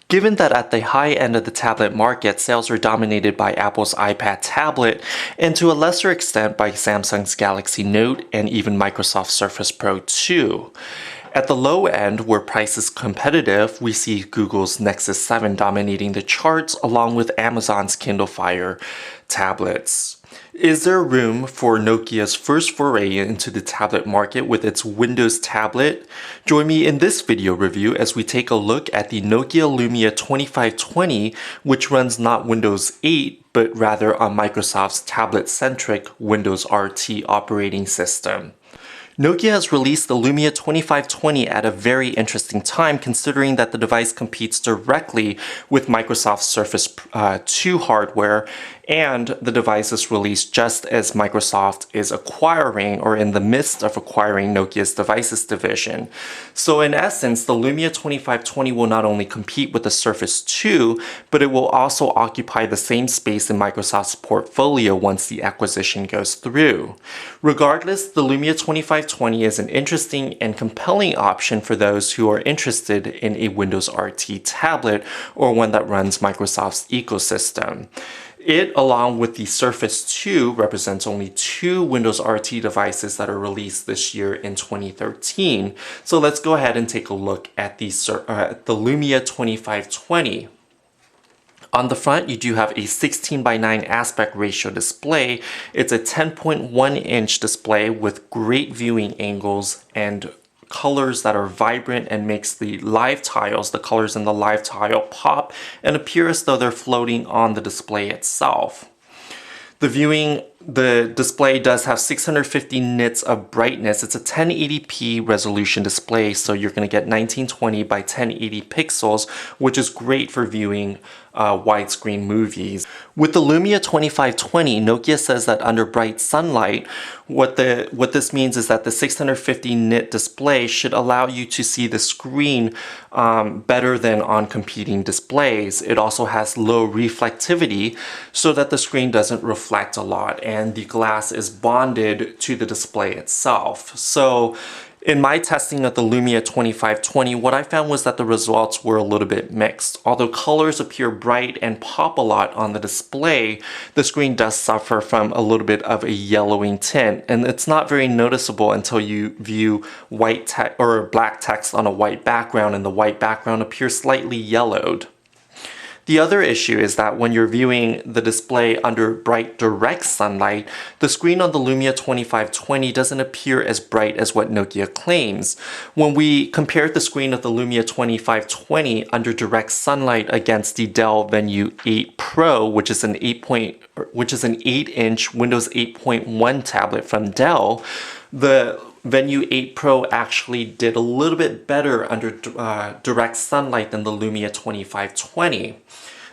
Given that at the high end of the tablet market, sales are dominated by Apple's iPad tablet and to a lesser extent by Samsung's Galaxy Note and even Microsoft's Surface Pro 2. At the low end, where price is competitive, we see Google's Nexus 7 dominating the charts along with Amazon's Kindle Fire tablets. Is there room for Nokia's first foray into the tablet market with its Windows tablet? Join me in this video review as we take a look at the Nokia Lumia 2520, which runs not Windows 8, but rather on Microsoft's tablet-centric Windows RT operating system. Nokia has released the Lumia 2520 at a very interesting time considering that the device competes directly with Microsoft's Surface 2 hardware, and the device is released just as Microsoft is acquiring or in the midst of acquiring Nokia's devices division. So in essence, the Lumia 2520 will not only compete with the Surface 2, but it will also occupy the same space in Microsoft's portfolio once the acquisition goes through. Regardless, the Lumia 2520 is an interesting and compelling option for those who are interested in a Windows RT tablet or one that runs Microsoft's ecosystem. It, along with the Surface 2, represents only two Windows RT devices that are released this year in 2013. So let's go ahead and take a look at the Lumia 2520. On the front, you do have a 16:9 aspect ratio display. It's a 10.1-inch display with great viewing angles and colors that are vibrant and makes the live tiles, the colors in the live tile, pop and appear as though they're floating on the display itself. The display does have 650 nits of brightness. It's a 1080p resolution display, so you're going to get 1920 by 1080 pixels, which is great for viewing widescreen movies. With the Lumia 2520, Nokia says that under bright sunlight, what this means is that the 650 nit display should allow you to see the screen better than on competing displays. It also has low reflectivity so that the screen doesn't reflect a lot, and the glass is bonded to the display itself. So in my testing of the Lumia 2520, what I found was that the results were a little bit mixed. Although colors appear bright and pop a lot on the display, the screen does suffer from a little bit of a yellowing tint, and it's not very noticeable until you view white text or black text on a white background, and the white background appears slightly yellowed. The other issue is that when you're viewing the display under bright direct sunlight, the screen on the Lumia 2520 doesn't appear as bright as what Nokia claims. When we compared the screen of the Lumia 2520 under direct sunlight against the Dell Venue 8 Pro, which is an 8-inch Windows 8.1 tablet from Dell, the Venue 8 Pro actually did a little bit better under direct sunlight than the Lumia 2520.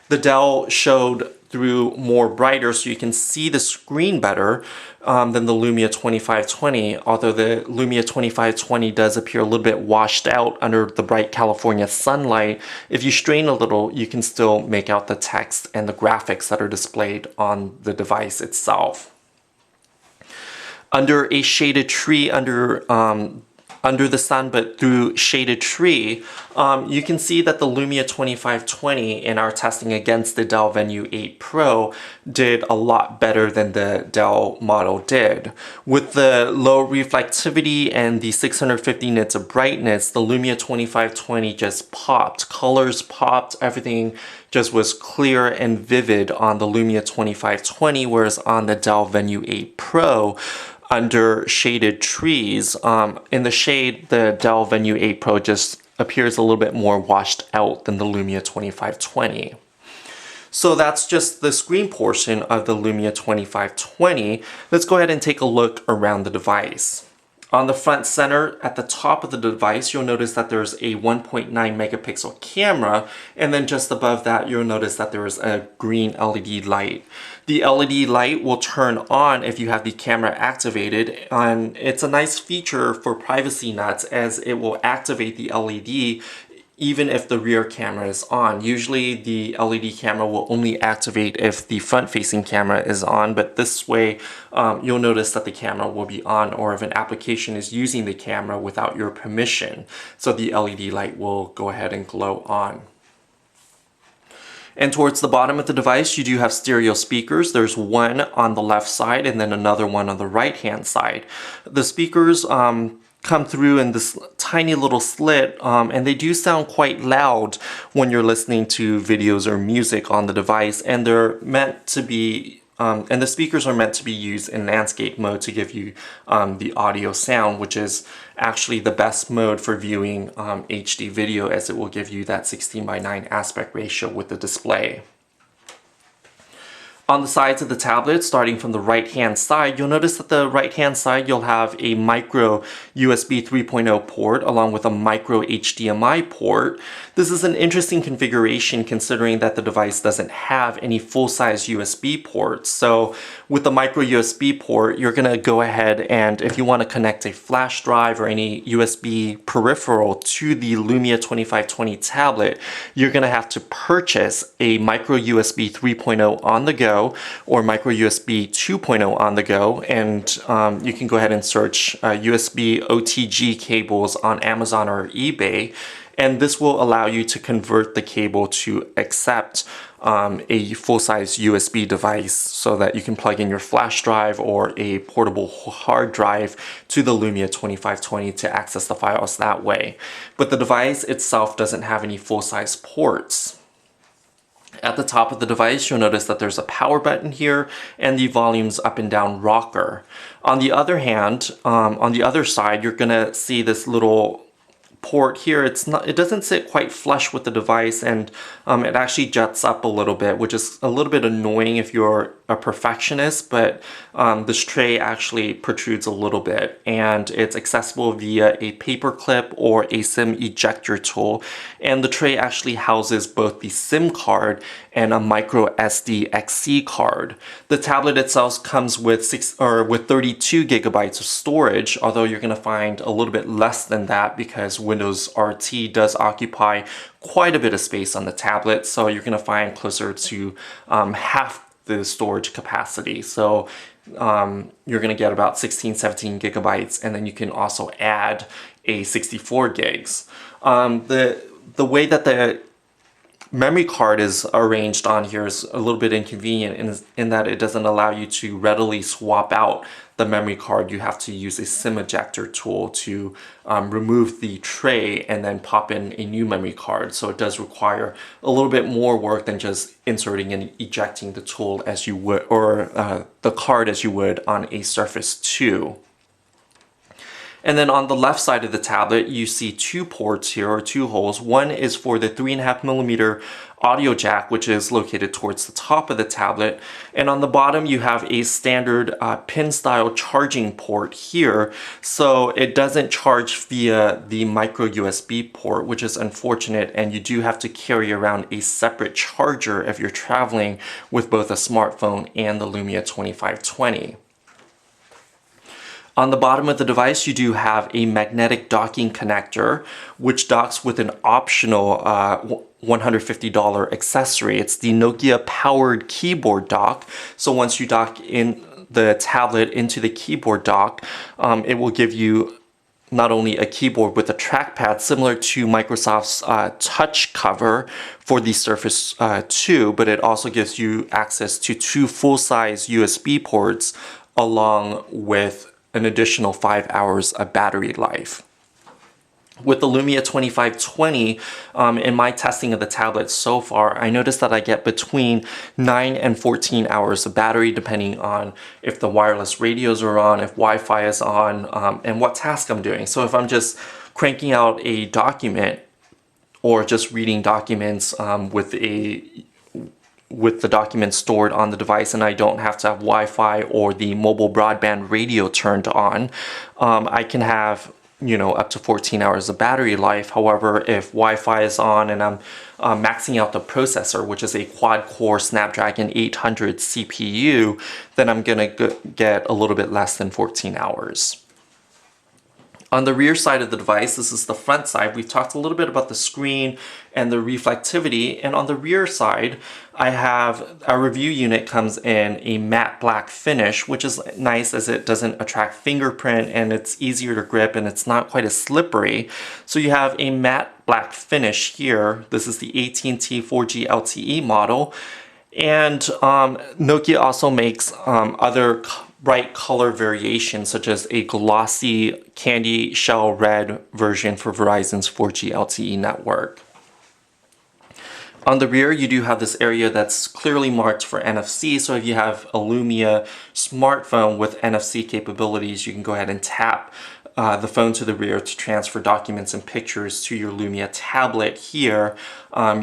The Dell showed through more brighter, so you can see the screen better than the Lumia 2520, although the Lumia 2520 does appear a little bit washed out under the bright California sunlight. If you strain a little, you can still make out the text and the graphics that are displayed on the device itself. Under a shaded tree, under the sun, but through shaded tree, you can see that the Lumia 2520 in our testing against the Dell Venue 8 Pro did a lot better than the Dell model did. With the low reflectivity and the 650 nits of brightness, the Lumia 2520 just popped. Colors popped, everything just was clear and vivid on the Lumia 2520, whereas on the Dell Venue 8 Pro, under shaded trees, in the shade, the Dell Venue 8 Pro just appears a little bit more washed out than the Lumia 2520. So that's just the screen portion of the Lumia 2520. Let's go ahead and take a look around the device. On the front center, at the top of the device, you'll notice that there's a 1.9 megapixel camera, and then just above that, you'll notice that there is a green LED light. The LED light will turn on if you have the camera activated, and it's a nice feature for privacy nuts as it will activate the LED even if the rear camera is on. Usually the LED camera will only activate if the front-facing camera is on, but this way you'll notice that the camera will be on, or if an application is using the camera without your permission. So the LED light will go ahead and glow on. And towards the bottom of the device, you do have stereo speakers. There's one on the left side and then another one on the right hand side. The speakers come through in this tiny little slit, and they do sound quite loud when you're listening to videos or music on the device, and they're meant to be and the speakers are meant to be used in landscape mode to give you the audio sound, which is actually the best mode for viewing HD video, as it will give you that 16:9 aspect ratio with the display. On the sides of the tablet, starting from the right-hand side, you'll notice that the right-hand side you'll have a micro USB 3.0 port along with a micro HDMI port. This is an interesting configuration considering that the device doesn't have any full-size USB ports. So with the micro USB port, you're going to go ahead and if you want to connect a flash drive or any USB peripheral to the Lumia 2520 tablet, you're going to have to purchase a micro USB 3.0 on the go or micro USB 2.0 on the go, and you can go ahead and search USB OTG cables on Amazon or eBay, and this will allow you to convert the cable to accept a full-size USB device so that you can plug in your flash drive or a portable hard drive to the Lumia 2520 to access the files that way. But the device itself doesn't have any full-size ports. At the top of the device, you'll notice that there's a power button here and the volume's up and down rocker. On the other hand, on the other side, you're gonna see this little port here. It doesn't sit quite flush with the device, and it actually juts up a little bit, which is a little bit annoying if you're a perfectionist, but this tray actually protrudes a little bit, and it's accessible via a paper clip or a SIM ejector tool, and the tray actually houses both the SIM card and a micro SD XC card. The tablet itself comes with 32 gigabytes of storage, although you're going to find a little bit less than that because Windows RT does occupy quite a bit of space on the tablet, so you're going to find closer to half the storage capacity. So you're going to get about 16-17 gigabytes, and then you can also add a 64 gigs. The way that the memory card is arranged on here is a little bit inconvenient in that it doesn't allow you to readily swap out the memory card. You have to use a SIM ejector tool to remove the tray and then pop in a new memory card. So it does require a little bit more work than just inserting and ejecting the tool as you would, or the card as you would on a Surface 2. And then on the left side of the tablet, you see two ports here, or two holes. One is for the 3.5mm audio jack, which is located towards the top of the tablet. And on the bottom, you have a standard pin-style charging port here. So it doesn't charge via the micro USB port, which is unfortunate. And you do have to carry around a separate charger if you're traveling with both a smartphone and the Lumia 2520. On the bottom of the device, you do have a magnetic docking connector, which docks with an optional $150 accessory. It's the Nokia powered keyboard dock. So once you dock in the tablet into the keyboard dock, it will give you not only a keyboard with a trackpad similar to Microsoft's touch cover for the Surface 2, but it also gives you access to two full-size USB ports along with an additional 5 hours of battery life. With the Lumia 2520, in my testing of the tablet so far, I noticed that I get between 9 and 14 hours of battery depending on if the wireless radios are on, if Wi-Fi is on, and what task I'm doing. So if I'm just cranking out a document or just reading documents with the documents stored on the device and I don't have to have Wi-Fi or the mobile broadband radio turned on, I can have up to 14 hours of battery life. However, if Wi-Fi is on and I'm maxing out the processor, which is a quad-core Snapdragon 800 CPU, then I'm gonna get a little bit less than 14 hours. On the rear side of the device, this is the front side, we've talked a little bit about the screen and the reflectivity, and on the rear side, I have our review unit comes in a matte black finish, which is nice as it doesn't attract fingerprint and it's easier to grip and it's not quite as slippery. So you have a matte black finish here. This is the AT&T 4G LTE model, and Nokia also makes other bright color variations, such as a glossy candy shell red version for Verizon's 4G LTE network. On the rear, you do have this area that's clearly marked for NFC, so if you have a Lumia smartphone with NFC capabilities, you can go ahead and tap the phone to the rear to transfer documents and pictures to your Lumia tablet here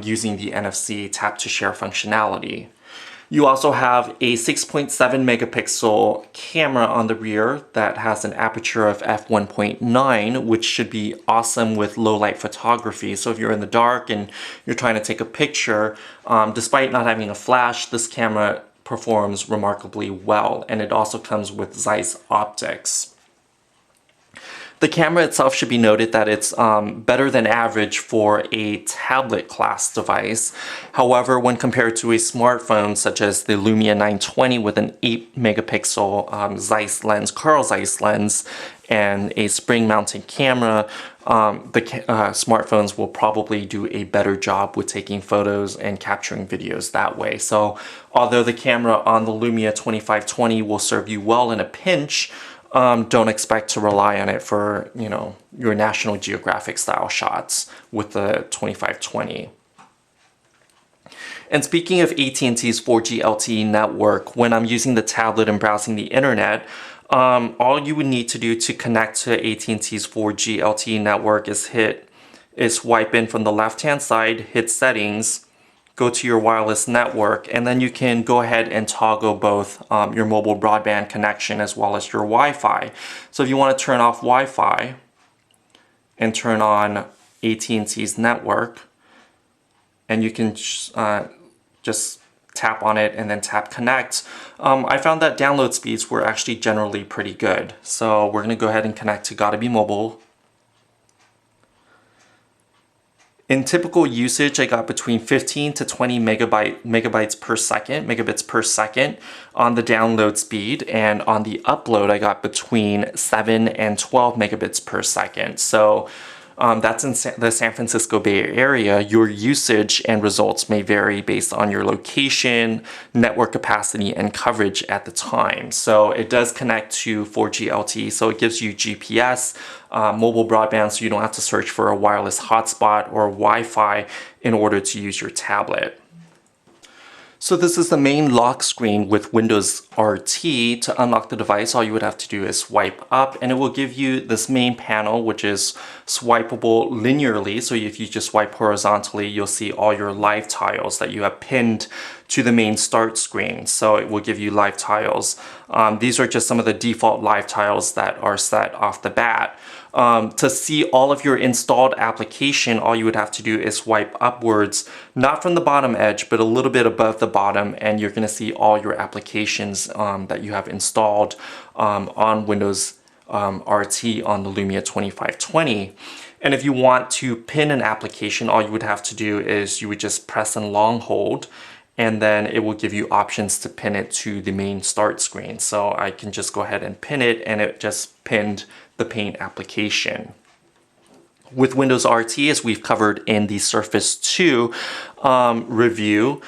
using the NFC tap to share functionality. You also have a 6.7 megapixel camera on the rear that has an aperture of f1.9, which should be awesome with low light photography. So if you're in the dark and you're trying to take a picture, despite not having a flash, this camera performs remarkably well, and it also comes with Zeiss optics. The camera itself should be noted that it's better than average for a tablet class device. However, when compared to a smartphone such as the Lumia 920 with an 8 megapixel Zeiss lens, Carl Zeiss lens, and a spring-mounted camera, smartphones will probably do a better job with taking photos and capturing videos that way. So although the camera on the Lumia 2520 will serve you well in a pinch, don't expect to rely on it for, your National Geographic style shots with the 2520. And speaking of AT&T's 4G LTE network, when I'm using the tablet and browsing the internet, all you would need to do to connect to AT&T's 4G LTE network is swipe in from the left-hand side, hit settings, go to your wireless network, and then you can go ahead and toggle both your mobile broadband connection as well as your Wi-Fi. So if you want to turn off Wi-Fi and turn on AT&T's network, and you can just tap on it and then tap connect. I found that download speeds were actually generally pretty good. So we're going to go ahead and connect to Gotta Be Mobile. In typical usage, I got between 15 to 20 megabits per second on the download speed, and on the upload, I got between 7 and 12 megabits per second. So that's in the San Francisco Bay Area. Your usage and results may vary based on your location, network capacity, and coverage at the time. So it does connect to 4G LTE, so it gives you GPS, mobile broadband, so you don't have to search for a wireless hotspot or Wi-Fi in order to use your tablet. So this is the main lock screen with Windows RT. To unlock the device, all you would have to do is swipe up, and it will give you this main panel, which is swipeable linearly. So if you just swipe horizontally, you'll see all your live tiles that you have pinned to the main start screen. So it will give you live tiles. These are just some of the default live tiles that are set off the bat. To see all of your installed application, all you would have to do is swipe upwards, not from the bottom edge, but a little bit above the bottom, and you're going to see all your applications that you have installed on Windows RT on the Lumia 2520. And if you want to pin an application, all you would have to do is you would just press and long hold, and then it will give you options to pin it to the main start screen. So I can just go ahead and pin it, and it just pinned the Paint application. With Windows RT, as we've covered in the Surface 2 review,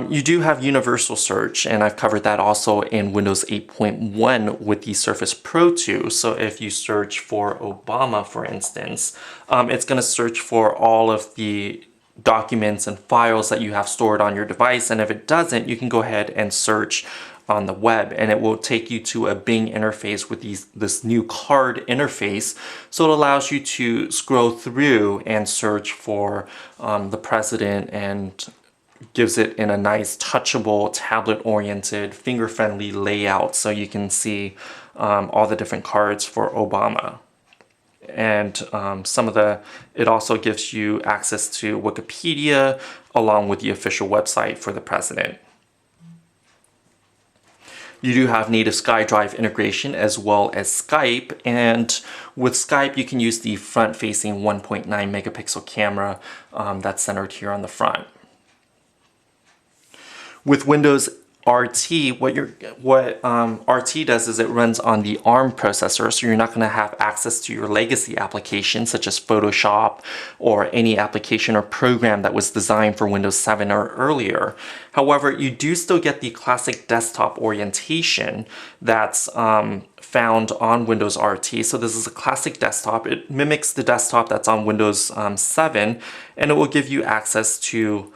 you do have universal search, and I've covered that also in Windows 8.1 with the Surface Pro 2. So if you search for Obama, for instance, it's going to search for all of the documents and files that you have stored on your device, and if it doesn't, you can go ahead and search on the web, and it will take you to a Bing interface with this new card interface. So it allows you to scroll through and search for the president, and gives it in a nice touchable, tablet-oriented, finger-friendly layout, so you can see all the different cards for Obama. And it also gives you access to Wikipedia along with the official website for the president. You do have native SkyDrive integration as well as Skype, and with Skype you can use the front-facing 1.9 megapixel camera that's centered here on the front. With Windows RT, what RT does is it runs on the ARM processor, so you're not going to have access to your legacy applications such as Photoshop or any application or program that was designed for Windows 7 or earlier. However, you do still get the classic desktop orientation that's found on Windows RT. So this is a classic desktop. It mimics the desktop that's on Windows 7, and it will give you access to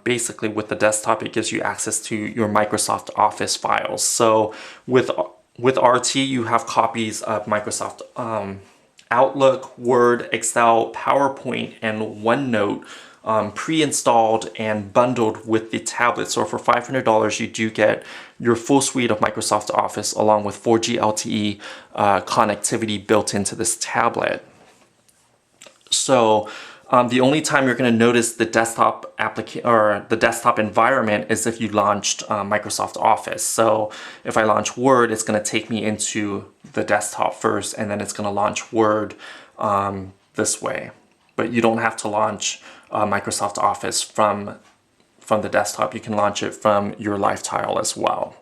basically with the desktop, it gives you access to your Microsoft Office files. So with RT, you have copies of Microsoft Outlook, Word, Excel, PowerPoint, and OneNote pre-installed and bundled with the tablet. So for $500, you do get your full suite of Microsoft Office along with 4G LTE connectivity built into this tablet. So the only time you're going to notice the desktop the desktop environment is if you launched Microsoft Office. So if I launch Word, it's going to take me into the desktop first, and then it's going to launch Word this way. But you don't have to launch Microsoft Office from the desktop. You can launch it from your live tile as well.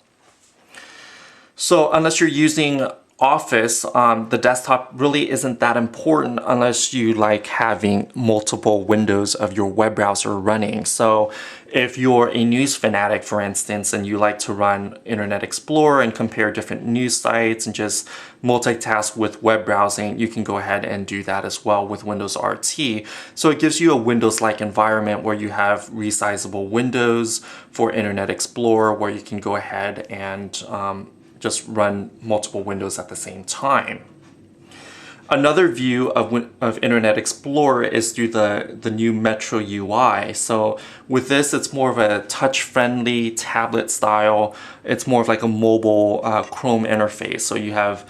So unless you're using Office, the desktop really isn't that important unless you like having multiple windows of your web browser running. So if you're a news fanatic, for instance, and you like to run Internet Explorer and compare different news sites and just multitask with web browsing, you can go ahead and do that as well with Windows RT. So it gives you a Windows-like environment where you have resizable windows for Internet Explorer, where you can go ahead and just run multiple windows at the same time. Another view of Internet Explorer is through the new Metro UI. So with this, it's more of a touch-friendly tablet style. It's more of like a mobile Chrome interface. So you have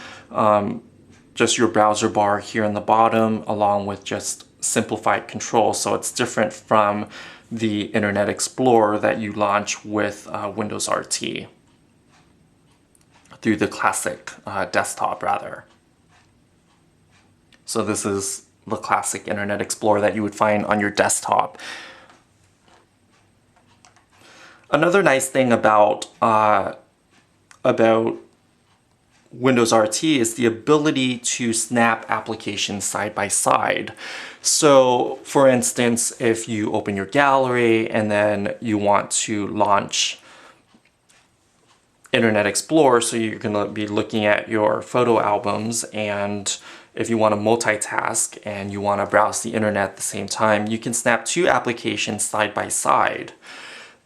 just your browser bar here in the bottom along with just simplified controls. So it's different from the Internet Explorer that you launch with Windows RT. Through the classic desktop rather. So this is the classic Internet Explorer that you would find on your desktop. Another nice thing about Windows RT is the ability to snap applications side by side. So for instance, if you open your gallery and then you want to launch Internet Explorer, so you're going to be looking at your photo albums, and if you want to multitask and you want to browse the internet at the same time, you can snap two applications side by side.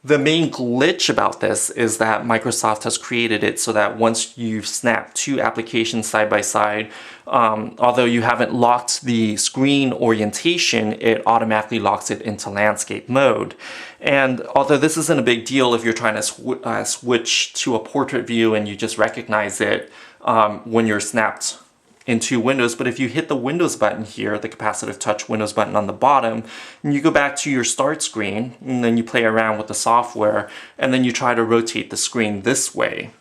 The main glitch about this is that Microsoft has created it so that once you've snapped two applications side by side, although you haven't locked the screen orientation, it automatically locks it into landscape mode. And although this isn't a big deal if you're trying to switch to a portrait view and you just recognize it when you're snapped in two windows, but if you hit the Windows button here, the capacitive touch Windows button on the bottom, and you go back to your start screen, and then you play around with the software, and then you try to rotate the screen this way,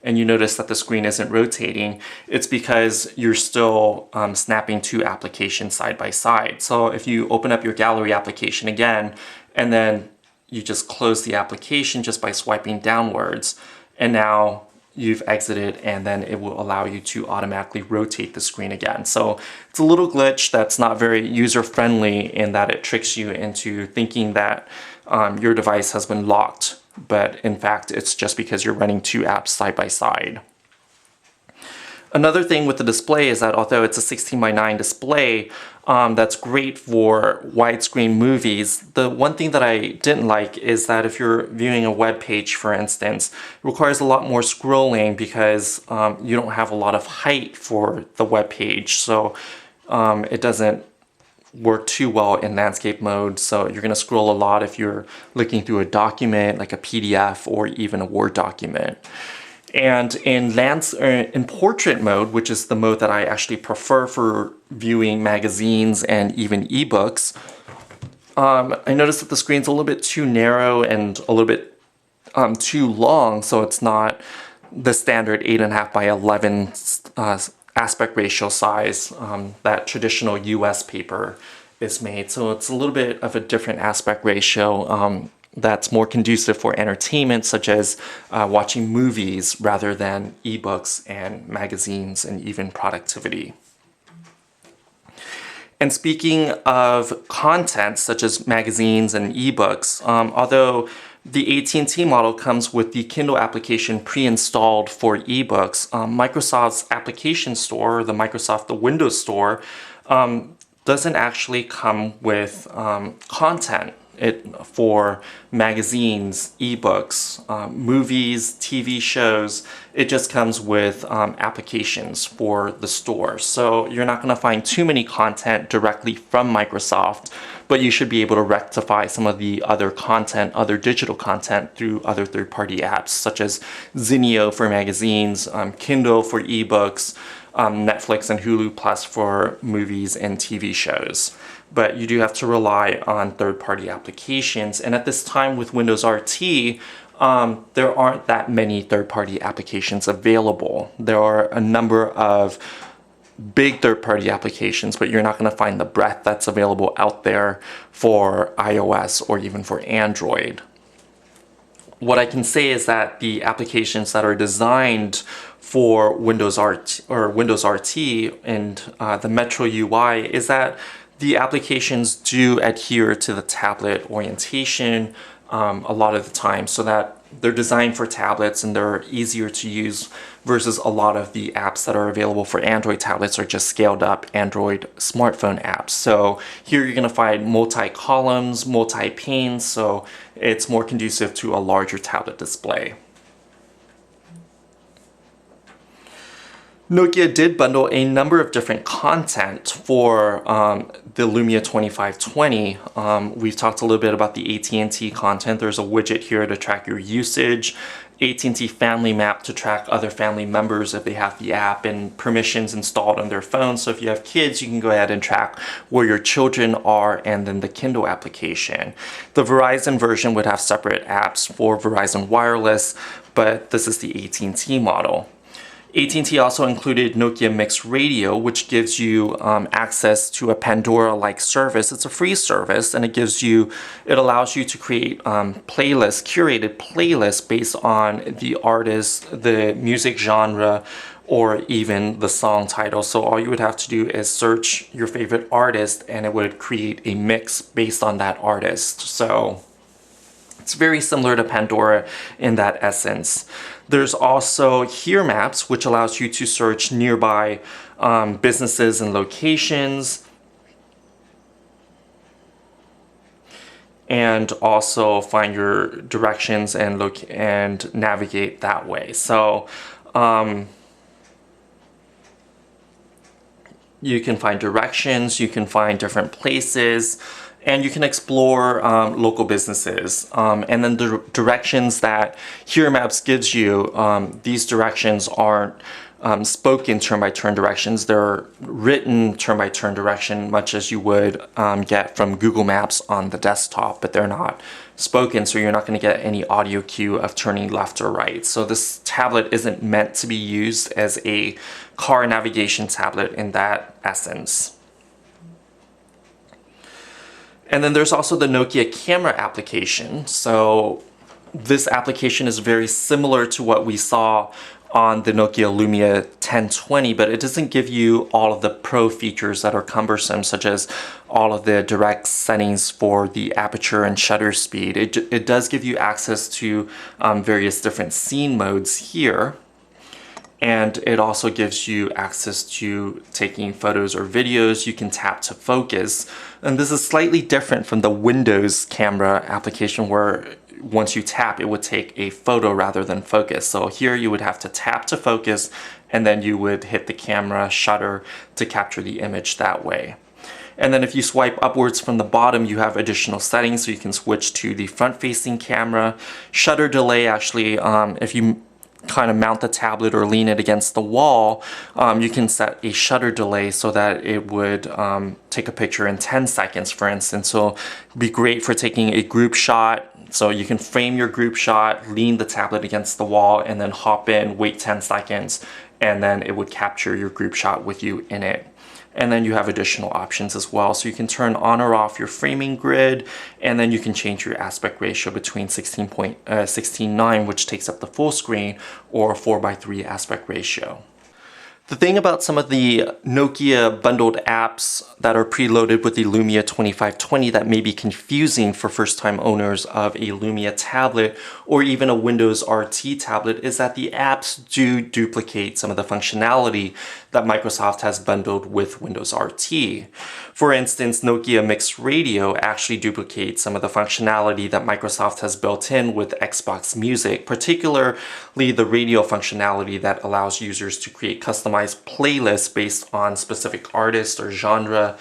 and you notice that the screen isn't rotating, it's because you're still snapping two applications side by side. So if you open up your gallery application again, and then you just close the application just by swiping downwards, and now you've exited, and then it will allow you to automatically rotate the screen again. So it's a little glitch that's not very user-friendly in that it tricks you into thinking that your device has been locked, but in fact it's just because you're running two apps side by side. Another thing with the display is that although it's a 16:9 display, that's great for widescreen movies. The one thing that I didn't like is that if you're viewing a web page, for instance, it requires a lot more scrolling because you don't have a lot of height for the web page. So it doesn't work too well in landscape mode. So you're going to scroll a lot if you're looking through a document like a PDF or even a Word document. And in portrait mode, which is the mode that I actually prefer for viewing magazines and even ebooks, I noticed that the screen's a little bit too narrow and a little bit too long, so it's not the standard 8.5 by 11 aspect ratio size that traditional US paper is made. So it's a little bit of a different aspect ratio that's more conducive for entertainment, such as watching movies rather than ebooks and magazines and even productivity. And speaking of content, such as magazines and ebooks, although the AT&T model comes with the Kindle application pre-installed for ebooks, Microsoft's application store, the Windows Store, doesn't actually come with content for magazines, ebooks, movies, TV shows. It just comes with applications for the store. So you're not going to find too many content directly from Microsoft, but you should be able to rectify some of the other content, other digital content through other third-party apps, such as Zinio for magazines, Kindle for ebooks, Netflix and Hulu Plus for movies and TV shows. But you do have to rely on third-party applications. And at this time with Windows RT, there aren't that many third-party applications available. There are a number of big third-party applications, but you're not going to find the breadth that's available out there for iOS or even for Android. What I can say is that the applications that are designed for Windows RT and the Metro UI is that the applications do adhere to the tablet orientation a lot of the time, so that they're designed for tablets and they're easier to use versus a lot of the apps that are available for Android tablets are just scaled up Android smartphone apps. So here you're going to find multi-columns, multi-panes, so it's more conducive to a larger tablet display. Nokia did bundle a number of different content for the Lumia 2520. We've talked a little bit about the AT&T content. There's a widget here to track your usage, AT&T Family Map to track other family members if they have the app, and permissions installed on their phone. So if you have kids, you can go ahead and track where your children are, and then the Kindle application. The Verizon version would have separate apps for Verizon Wireless, but this is the AT&T model. AT&T also included Nokia Mix Radio, which gives you access to a Pandora-like service. It's a free service, and it allows you to create playlists, curated playlists based on the artist, the music genre, or even the song title. So all you would have to do is search your favorite artist, and it would create a mix based on that artist. So it's very similar to Pandora in that essence. There's also Here Maps, which allows you to search nearby businesses and locations, and also find your directions and navigate that way. So you can find directions, you can find different places, and you can explore local businesses. And then the directions that Here Maps gives you, these directions aren't spoken turn-by-turn directions. They're written turn-by-turn direction, much as you would get from Google Maps on the desktop, but they're not spoken, so you're not going to get any audio cue of turning left or right. So this tablet isn't meant to be used as a car navigation tablet in that essence. And then there's also the Nokia camera application. So this application is very similar to what we saw on the Nokia Lumia 1020, but it doesn't give you all of the pro features that are cumbersome, such as all of the direct settings for the aperture and shutter speed. It does give you access to various different scene modes here. And it also gives you access to taking photos or videos. You can tap to focus. And this is slightly different from the Windows camera application, where once you tap, it would take a photo rather than focus. So here you would have to tap to focus, and then you would hit the camera shutter to capture the image that way. And then if you swipe upwards from the bottom, you have additional settings. So you can switch to the front-facing camera. Shutter delay, actually, if you kind of mount the tablet or lean it against the wall, you can set a shutter delay so that it would take a picture in 10 seconds, for instance. So it'd be great for taking a group shot, So you can frame your group shot, lean the tablet against the wall, and then hop in, wait 10 seconds, and then it would capture your group shot with you in it. And then you have additional options as well. So you can turn on or off your framing grid, and then you can change your aspect ratio between 16:9, which takes up the full screen, or 4:3 aspect ratio. The thing about some of the Nokia bundled apps that are preloaded with the Lumia 2520 that may be confusing for first-time owners of a Lumia tablet or even a Windows RT tablet is that the apps do duplicate some of the functionality that Microsoft has bundled with Windows RT. For instance, Nokia Mix Radio actually duplicates some of the functionality that Microsoft has built in with Xbox Music, particularly the radio functionality that allows users to create customized playlists based on specific artists or genre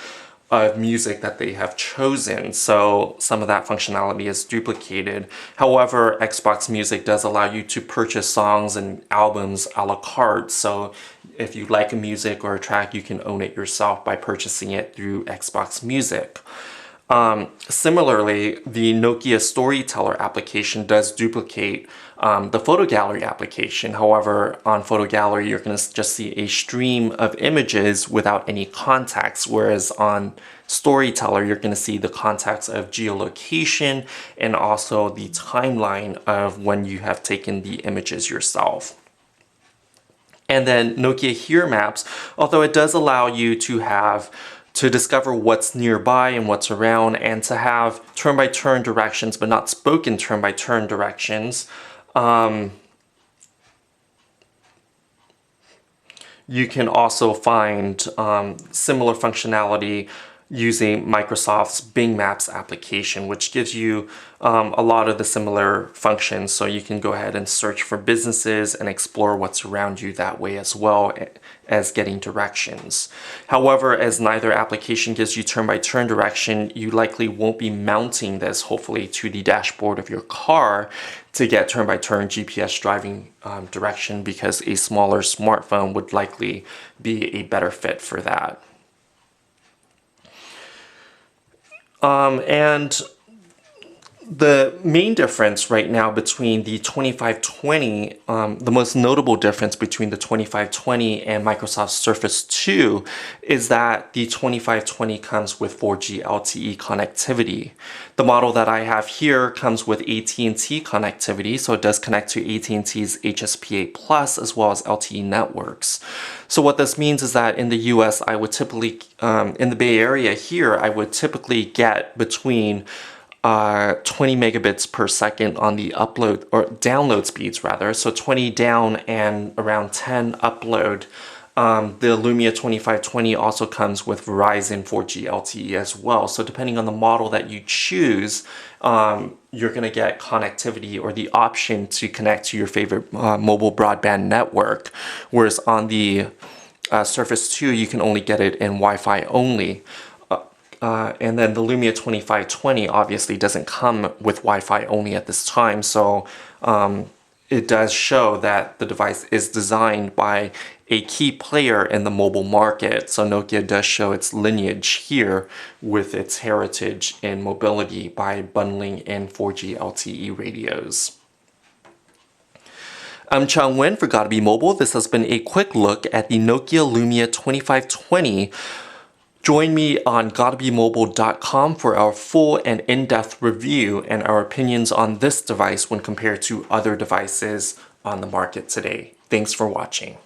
of music that they have chosen. So some of that functionality is duplicated. However, Xbox Music does allow you to purchase songs and albums a la carte. So if you like a music or a track, you can own it yourself by purchasing it through Xbox Music. Similarly, the Nokia Storyteller application does duplicate the Photo Gallery application. However, on Photo Gallery, you're going to just see a stream of images without any context, whereas on Storyteller, you're going to see the context of geolocation and also the timeline of when you have taken the images yourself. And then Nokia Here Maps, although it does allow you to discover what's nearby and what's around, and to have turn-by-turn directions, but not spoken turn-by-turn directions. You can also find similar functionality using Microsoft's Bing Maps application, which gives you a lot of the similar functions. So you can go ahead and search for businesses and explore what's around you that way as well as getting directions. However, as neither application gives you turn-by-turn direction, you likely won't be mounting this, hopefully, to the dashboard of your car to get turn-by-turn GPS driving direction, because a smaller smartphone would likely be a better fit for that. And the main difference right now between the 2520, the most notable difference between the 2520 and Microsoft Surface 2 is that the 2520 comes with 4G LTE connectivity. The model that I have here comes with AT&T connectivity, so it does connect to AT&T's HSPA Plus as well as LTE networks. So what this means is that in the US, I would typically, in the Bay Area here, I would typically get between 20 megabits per second on the upload or download speeds rather. So 20 down and around 10 upload. The Lumia 2520 also comes with Verizon 4G LTE as well. So depending on the model that you choose, you're going to get connectivity or the option to connect to your favorite mobile broadband network. Whereas on the Surface 2, you can only get it in Wi-Fi only. And then the Lumia 2520 obviously doesn't come with Wi-Fi only at this time, so it does show that the device is designed by a key player in the mobile market. So Nokia does show its lineage here with its heritage in mobility by bundling in 4G LTE radios. I'm Chang Wen for Gotta Be Mobile. This has been a quick look at the Nokia Lumia 2520. Join me on gottabemobile.com for our full and in-depth review and our opinions on this device when compared to other devices on the market today. Thanks for watching.